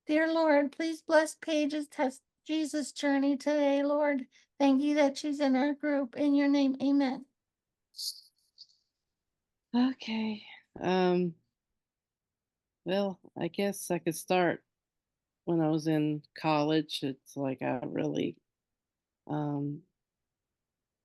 Dear Lord, please bless Paige's Jesus journey today, Lord. Thank you that she's in our group. In your name, amen. Okay. Um, well, I guess I could start when I was in college. It's like I really um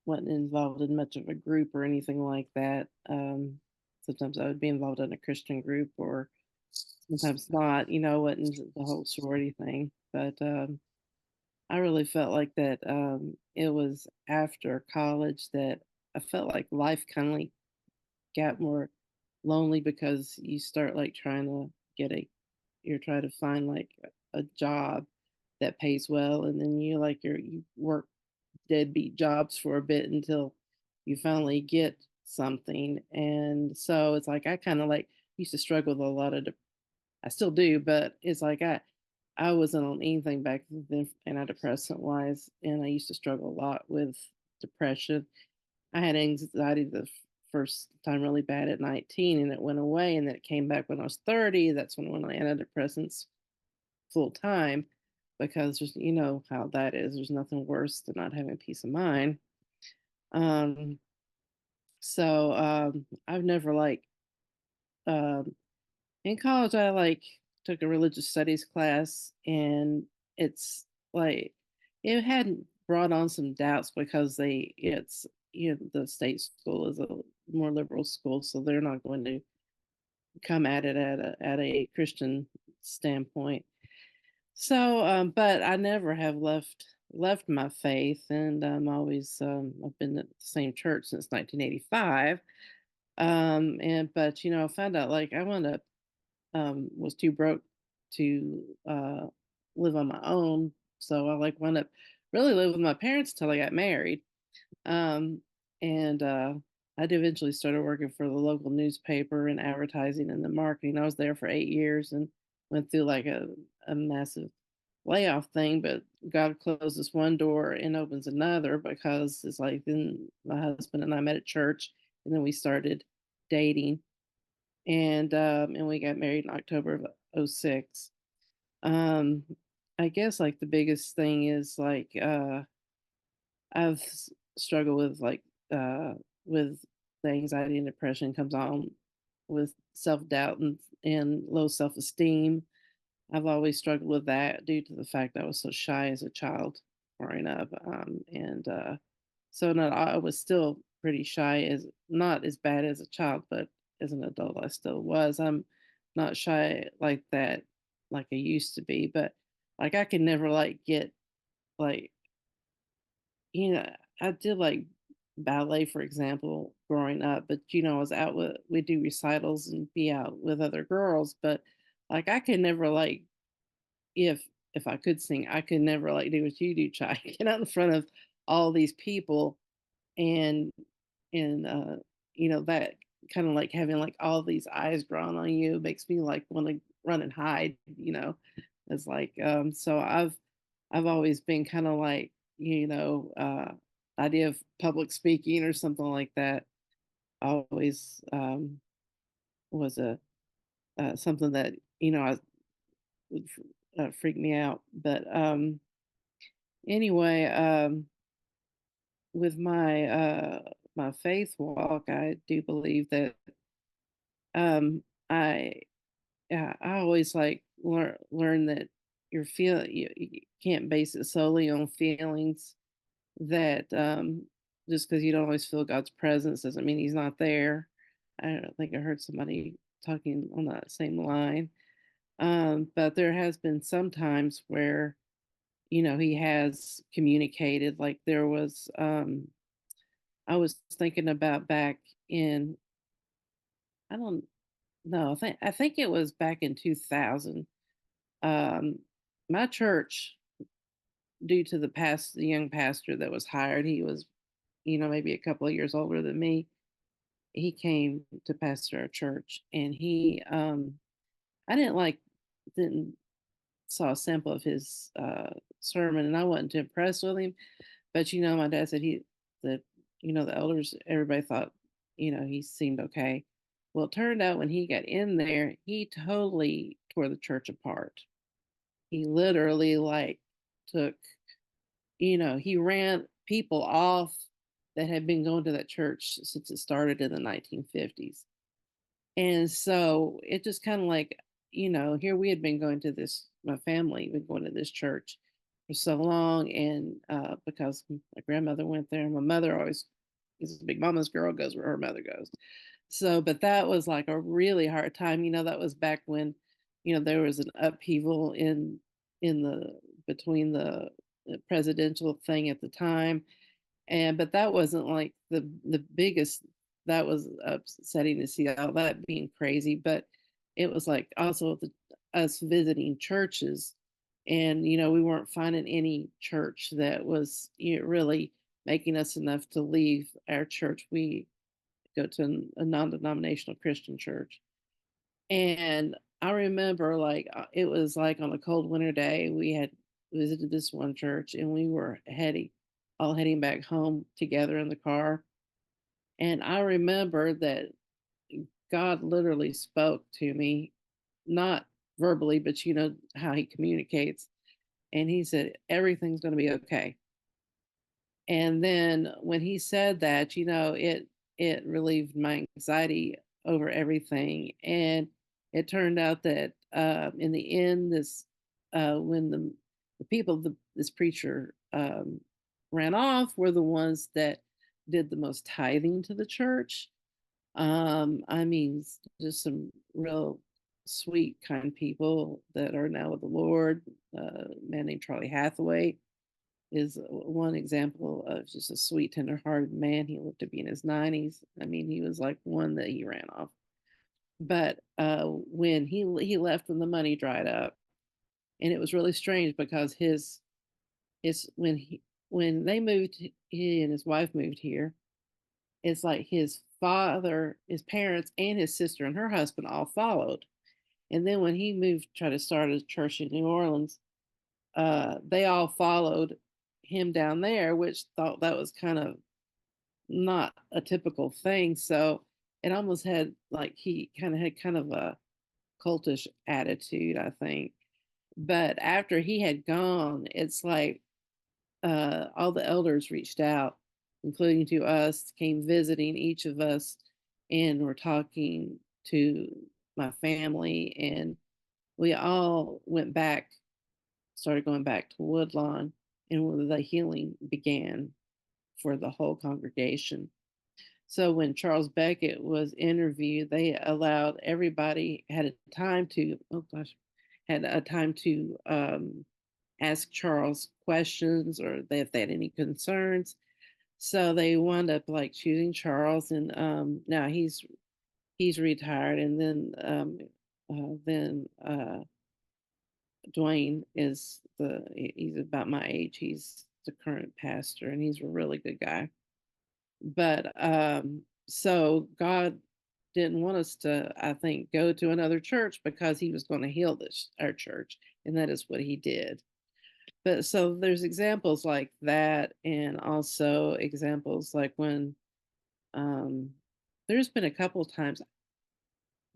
wasn't involved in much of a group or anything like that. Sometimes I would be involved in a Christian group or sometimes not, wasn't the whole sorority thing. But I really felt like that it was after college that I felt like life kind of like got more lonely because you start like trying to you're trying to find like a job that pays well, and then you work deadbeat jobs for a bit until you finally get something. And so it's like I kind of like used to struggle with a lot of I still do, but it's like I wasn't on anything back then antidepressant wise, and I used to struggle a lot with depression. I had anxiety the first time really bad at 19, and it went away, and then it came back when I was 30. That's when I went on antidepressants full time, because there's, you know how that is. There's nothing worse than not having peace of mind. Um, I've never um, in college I took a religious studies class, and it's like it hadn't brought on some doubts because it's the state school is a more liberal school, so they're not going to come at it at a Christian standpoint. But I never have left my faith, and I've been at the same church since 1985. And but I found out like I wound up was too broke to live on my own, so I like wound up really living with my parents until I got married. Um, and I did eventually started working for the local newspaper in advertising and the marketing. I was there for 8 years and went through like a massive layoff thing, but God closes one door and opens another, because it's like then my husband and I met at church, and then we started dating, and we got married in October of '06. Um, I guess like the biggest thing is struggled with with the anxiety and depression comes on with self-doubt and low self-esteem. I've always struggled with that due to the fact I was so shy as a child growing up. And so not I was still pretty shy, as not as bad as a child, but as an adult I still was. I'm not shy like that like I used to be, but like I can never like get like you know, I did like ballet, for example, growing up, but I was out with we do recitals and be out with other girls, but like I could never like if I could sing, I could never like do what you do, try get out in front of all these people and and that kind of like having like all these eyes drawn on you makes me like want to run and hide. It's like so I've always been kind of like idea of public speaking or something like that always was a something that I would freak me out. But anyway, with my faith walk, I do believe that um, I I always like learn that you can't base it solely on feelings. That just because you don't always feel God's presence doesn't mean He's not there. I don't think I heard somebody talking on that same line. But there has been some times where He has communicated. Like there was, I was thinking about back in, I don't know, I think it was back in 2000. Um, my church, due to the young pastor that was hired, he was, maybe a couple of years older than me. He came to pastor our church, and I didn't saw a sample of his sermon, and I wasn't too impressed with him. But my dad said that the elders, everybody thought he seemed okay. Well, it turned out when he got in there, he totally tore the church apart. He literally, like, took he ran people off that had been going to that church since it started in the 1950s. And so it just kind of like, here we had been going to this, my family been going to this church for so long. And because my grandmother went there, my mother always is a big mama's girl, goes where her mother goes. So, but that was like a really hard time. That was back when, there was an upheaval in the between the presidential thing at the time, but that wasn't like the biggest. That was upsetting to see all that being crazy, but it was like also us visiting churches, and we weren't finding any church that was really making us enough to leave our church. We go to a non-denominational Christian church, and I remember like it was like on a cold winter day we had visited this one church, and we were heading back home together in the car. And I remember that God literally spoke to me, not verbally, but how he communicates. And he said, everything's going to be okay. And then when he said that, it relieved my anxiety over everything. And it turned out that in the end, when the people this preacher ran off were the ones that did the most tithing to the church. I mean, just some real sweet, kind people that are now with the Lord. A man named Charlie Hathaway is one example of just a sweet, tender-hearted man. He lived to be in his 90s. I mean, he was like one that he ran off. But when he left when the money dried up, and it was really strange because his when they moved, he and his wife moved here. It's like his father, his parents, and his sister and her husband all followed. And then when he moved, tried to start a church in New Orleans, they all followed him down there, which thought that was kind of not a typical thing. So it almost had like he kind of a cultish attitude, I think. But after he had gone, it's like all the elders reached out, including to us, came visiting each of us, and were talking to my family, and we all went back, started going back to Woodlawn, and the healing began for the whole congregation. So when Charles Beckett was interviewed, they allowed everybody had a time to, oh gosh, had a time to ask Charles questions, or if they had any concerns. So they wound up like choosing Charles, and now he's retired, and then Dwayne is he's about my age. He's the current pastor, and he's a really good guy. But so God didn't want us to, I think, go to another church because he was going to heal this our church, and that is what he did. But so there's examples like that, and also examples like when um there's been a couple of times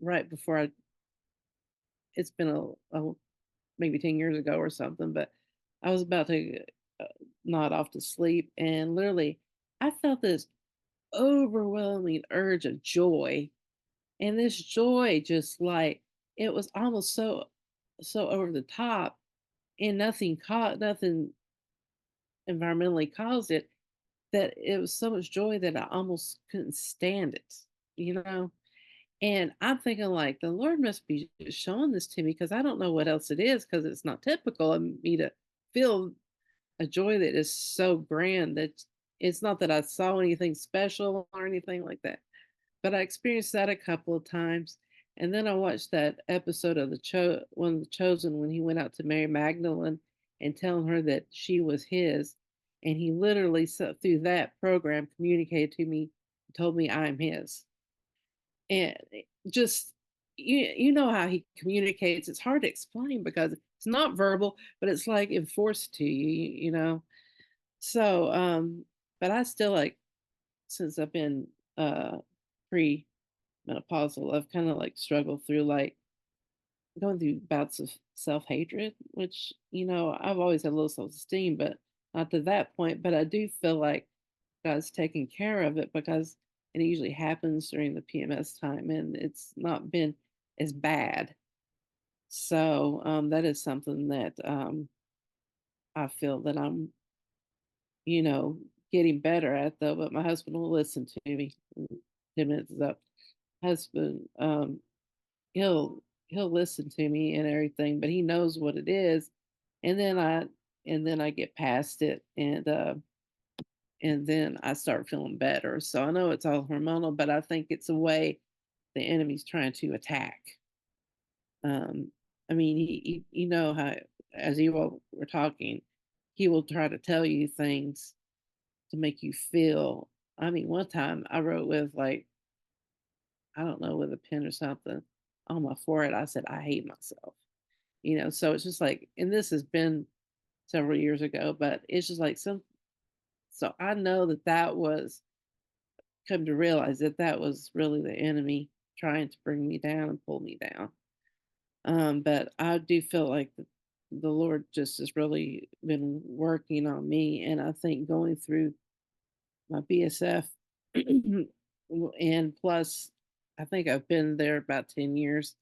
right before it's been a maybe 10 years ago or something, but I was about to uh, nod off to sleep, and literally I felt this overwhelming urge of joy. And this joy just like it was almost so over the top, and nothing environmentally caused it, that it was so much joy that I almost couldn't stand it, you know? And I'm thinking like the Lord must be showing this to me because I don't know what else it is, because it's not typical of me to feel a joy that is so grand that it's not that I saw anything special or anything like that. But I experienced that a couple of times. And then I watched that episode of one of the Chosen, when he went out to Mary Magdalene and telling her that she was his. And he literally, through that program, communicated to me, told me I'm his. And just, you know how he communicates. It's hard to explain because it's not verbal, but it's like enforced to you. So, but I still like, since I've been pre menopausal, I've kind of like struggled through like going through bouts of self-hatred, which, I've always had low self-esteem, but not to that point. But I do feel like God's taking care of it because it usually happens during the PMS time and it's not been as bad. So that is something that I feel that I'm, you know, getting better at though. But my husband will listen to me. 10 minutes is up. Husband, he'll he'll listen to me and everything, but he knows what it is, and then I get past it, and then I start feeling better. So I know it's all hormonal, but I think it's a way the enemy's trying to attack. Um, I mean, you know how, as you all were talking, he will try to tell you things to make you feel. I mean, one time I wrote with like, I don't know, with a pen or something on my forehead. I said, I hate myself. So it's just like, and this has been several years ago, but it's just like so I know that that was, come to realize that that was really the enemy trying to bring me down and pull me down. But I do feel like the Lord just has really been working on me. And I think going through my BSF, and plus, I think I've been there about 10 years.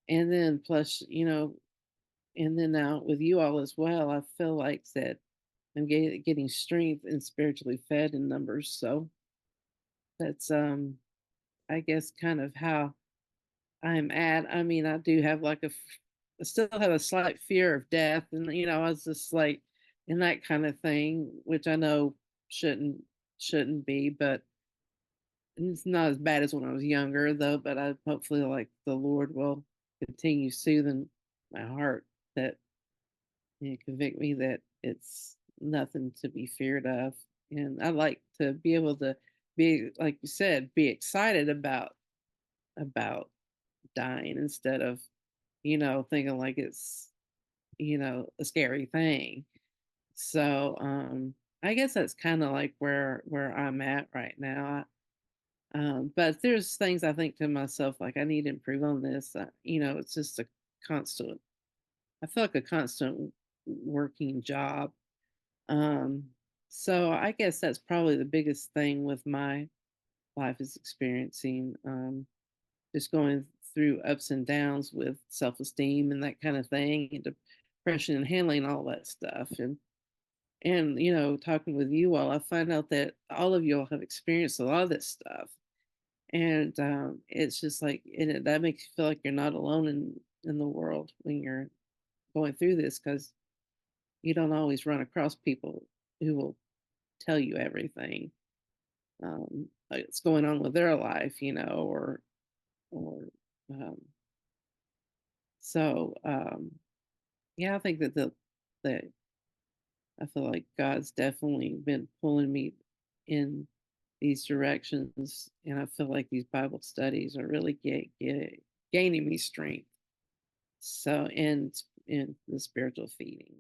And then plus, and then now with you all as well, I feel like that I'm getting strength and spiritually fed in numbers. So that's, I guess, kind of how I'm at. I mean, I do have like I still have a slight fear of death, and I was just like in that kind of thing, which I know shouldn't be, but it's not as bad as when I was younger, though. But I hopefully, like, the Lord will continue soothing my heart, that convict me that it's nothing to be feared of. And I like to be able to be, like you said, be excited about dying instead of, thinking like it's, a scary thing. So I guess that's kind of like where I'm at right now. But there's things I think to myself like I need to improve on this. It's just a constant. I feel like a constant working job. Um, so I guess that's probably the biggest thing with my life is experiencing, just going through ups and downs with self-esteem and that kind of thing, and depression and handling all that stuff. And talking with you all, I find out that all of you all have experienced a lot of this stuff. And it's just like, that makes you feel like you're not alone in the world when you're going through this, because you don't always run across people who will tell you everything, like that's going on with their life, or um, so yeah, I think that I feel like God's definitely been pulling me in these directions, and I feel like these Bible studies are really gaining me strength. So, and in the spiritual feeding.